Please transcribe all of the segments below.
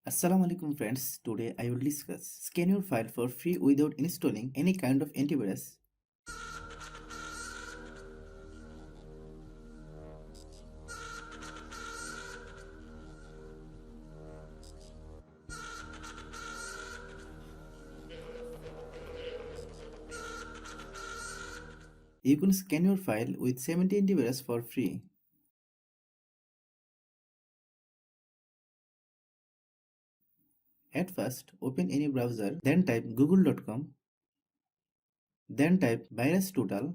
Assalamu alaikum friends, today I will discuss scan your file for free without installing any kind of antivirus. You can scan your file with 70 antivirus for free. At first, open any browser, then type google.com, then type virus total,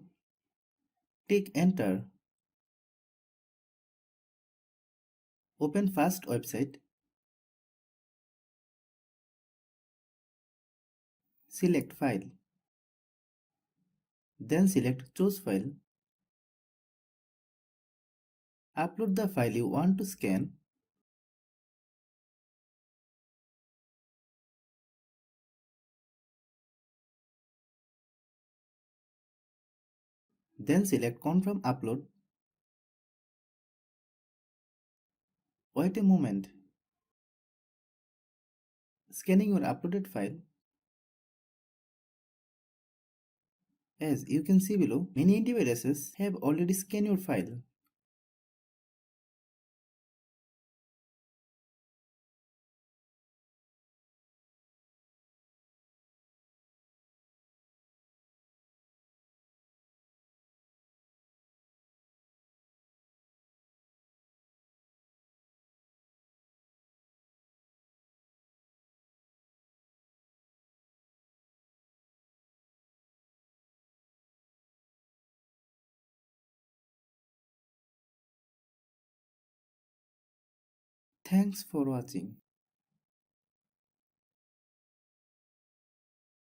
click enter. Open first website, select file, then select choose file. Upload the file you want to scan. Then select confirm upload. Wait a moment. Scanning your uploaded file. As you can see below, many antiviruses have already scanned your file. Thanks for watching.